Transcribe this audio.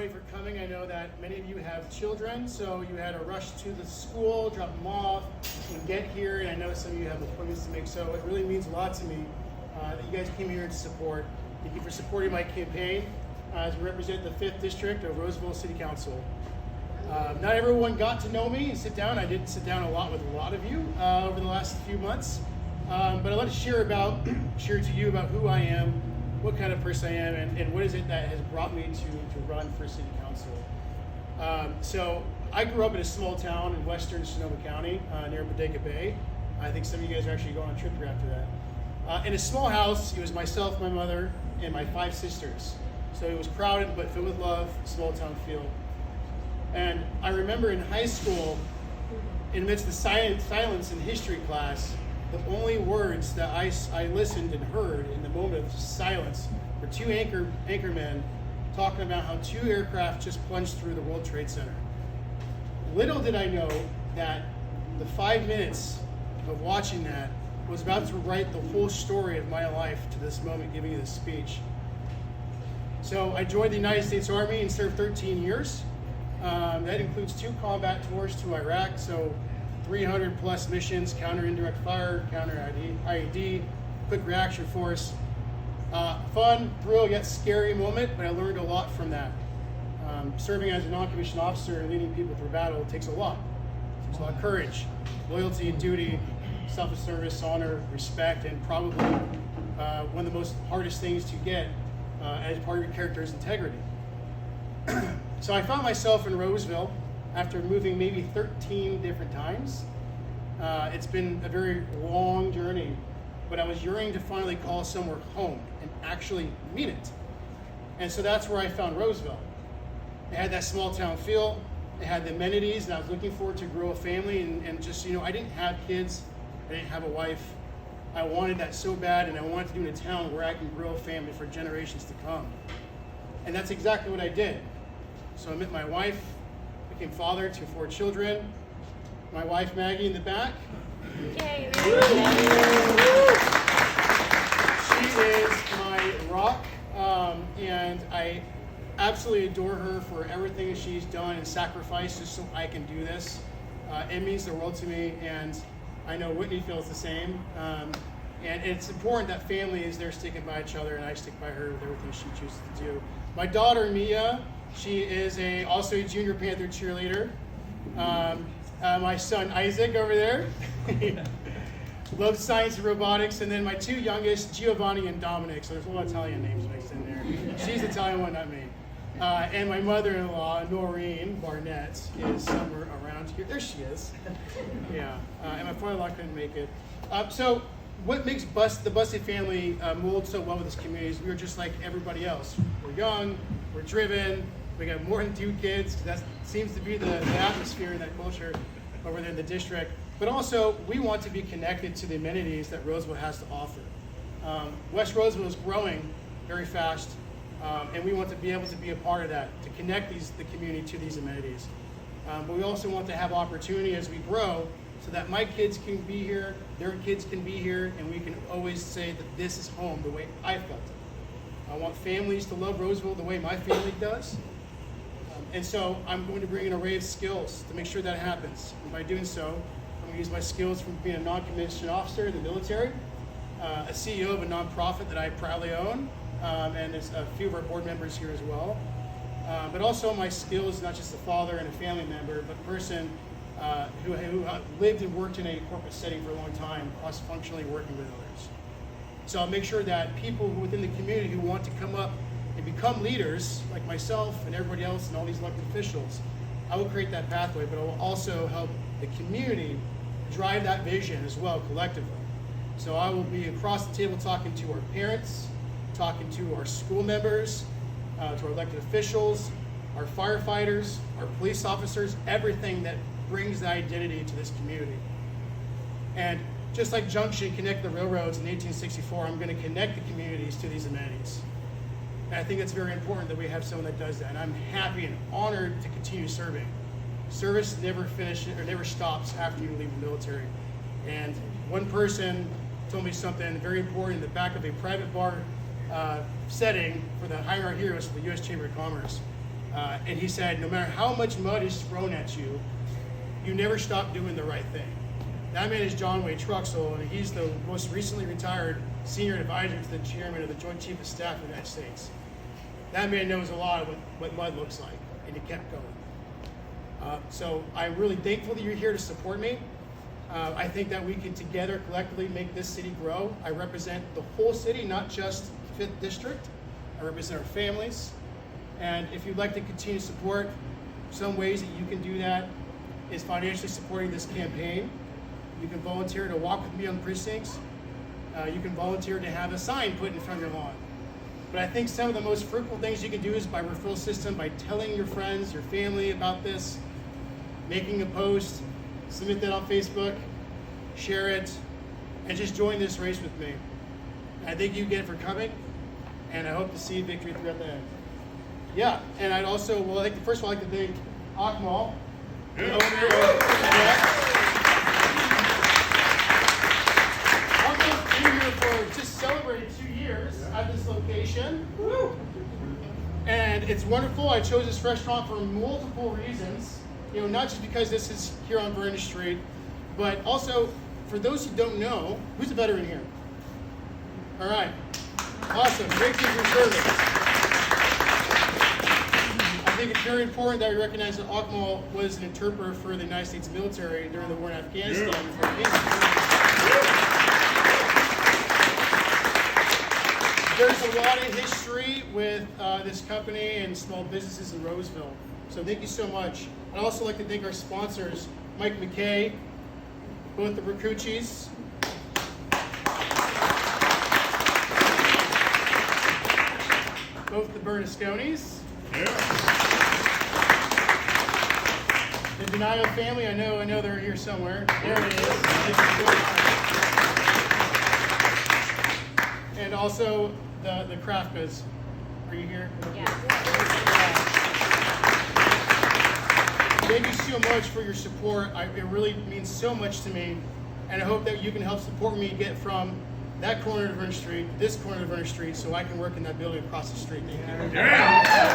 family for coming. I know that many of you have children, so you had to rush to the school, drop them off, and get here. And I know some of you have appointments to make, so it really means a lot to me that you guys came here to support. Thank you for supporting my campaign as we represent the 5th District of Roseville City Council. Not everyone got to know me and sit down. I did sit down a lot with a lot of you over the last few months, but I'd like to share to you about who I am, what kind of person I am, and what is it that has brought me to run for City Council. So I grew up in a small town in western Sonoma County near Bodega Bay. I think some of you guys are actually going on a trip here after that. In a small house, it was myself, my mother, and my 5 sisters. So it was crowded but filled with love, small town feel. And I remember in high school, in amidst the silence in history class, the only words that I listened and heard in the moment of silence were 2 anchormen talking about how 2 aircraft just plunged through the World Trade Center. Little did I know that the 5 minutes of watching that was about to write the whole story of my life to this moment, giving you this speech. So I joined the United States Army and served 13 years. That includes 2 combat tours to Iraq, so 300 plus missions, counter indirect fire, counter IED, quick reaction force. Fun, thrill, yet scary moment, but I learned a lot from that. Serving as a non-commissioned officer and leading people through battle takes a lot. It takes a lot of courage, loyalty and duty, self-service, honor, respect, and probably one of the most hardest things to get as part of your character's integrity. So I found myself in Roseville after moving maybe 13 different times. It's been a very long journey, but I was yearning to finally call somewhere home and actually mean it. And so that's where I found Roseville. It had that small town feel, it had the amenities, and I was looking forward to grow a family and just, I didn't have kids, I didn't have a wife. I wanted that so bad, and I wanted to do it in a town where I can grow a family for generations to come. And that's exactly what I did. So I met my wife, became father to 4 children. My wife Maggie in the back. Yay! She is my rock, and I absolutely adore her for everything she's done and sacrificed just so I can do this. It means the world to me, and I know Whitney feels the same. And it's important that family is there sticking by each other, and I stick by her with everything she chooses to do. My daughter Mia, she is also a junior Panther cheerleader. My son Isaac over there loves science and robotics, and then my 2 youngest, Giovanni and Dominic. So there's a lot of Italian names mixed in there. She's the Italian one, not me. And my mother-in-law, Noreen Barnett, is somewhere around here. There she is. Yeah. And my father-in-law couldn't make it. So what makes the Busse family mold so well with this community is we're just like everybody else. We're young, we're driven, we got more than 2 kids. That seems to be the atmosphere and that culture over there in the district. But also, we want to be connected to the amenities that Roseville has to offer. West Roseville is growing very fast, and we want to be able to be a part of that, to connect the community to these amenities. But we also want to have opportunity as we grow so that my kids can be here, their kids can be here, and we can always say that this is home the way I felt it. I want families to love Roseville the way my family does. And so I'm going to bring an array of skills to make sure that happens. And by doing so, I'm going to use my skills from being a non-commissioned officer in the military, a CEO of a nonprofit that I proudly own, and there's a few of our board members here as well. But also my skills, not just a father and a family member, but a person who lived and worked in a corporate setting for a long time, cross-functionally working with others. So I'll make sure that people within the community who want to come up and become leaders, like myself and everybody else and all these elected officials, I will create that pathway, but I will also help the community drive that vision as well, collectively. So I will be across the table talking to our parents, talking to our school members, to our elected officials, our firefighters, our police officers, everything that brings the identity to this community. And just like Junction connected the railroads in 1864, I'm going to connect the communities to these amenities. And I think it's very important that we have someone that does that. And I'm happy and honored to continue serving. Service never finishes or never stops after you leave the military. And one person told me something very important in the back of a private bar setting for the Hire Our Heroes for the U.S. Chamber of Commerce. And he said, no matter how much mud is thrown at you, you never stop doing the right thing. That man is John Wayne Truxell, and he's the most recently retired senior advisor to the chairman of the Joint Chief of Staff of the United States. That man knows a lot of what mud looks like, and he kept going. So I'm really thankful that you're here to support me. I think that we can together collectively make this city grow. I represent the whole city, not just 5th District. I represent our families. And if you'd like to continue to support, some ways that you can do that is financially supporting this campaign. You can volunteer to walk with me on precincts. You can volunteer to have a sign put in front of your lawn. But I think some of the most fruitful things you can do is by referral system, by telling your friends, your family about this, making a post, submit that on Facebook, share it, and just join this race with me. I thank you again for coming, and I hope to see victory throughout the end. Yeah, and I'd also, first of all, I'd like to thank Akmal, the owner of Akmal's been here for just celebrated 2 years at this location. Woo. And it's wonderful. I chose this restaurant for multiple reasons. Not just because this is here on Vernon Street, but also for those who don't know, who's a veteran here? All right, awesome. Thank you for your service. I think it's very important that we recognize that Akmal was an interpreter for the United States military during the war in Afghanistan. There's a lot of history with this company and small businesses in Roseville. So thank you so much. I'd also like to thank our sponsors, Mike McKay, both the Bercucci's, both the Bernasconis, the Donato family. I know they're here somewhere. There it is. And also the Craft Goods. Are you here? Yeah. Thank you so much for your support. It really means so much to me, and I hope that you can help support me get from that corner of Vernon Street to this corner of Vernon Street so I can work in that building across the street. Thank you. Yeah.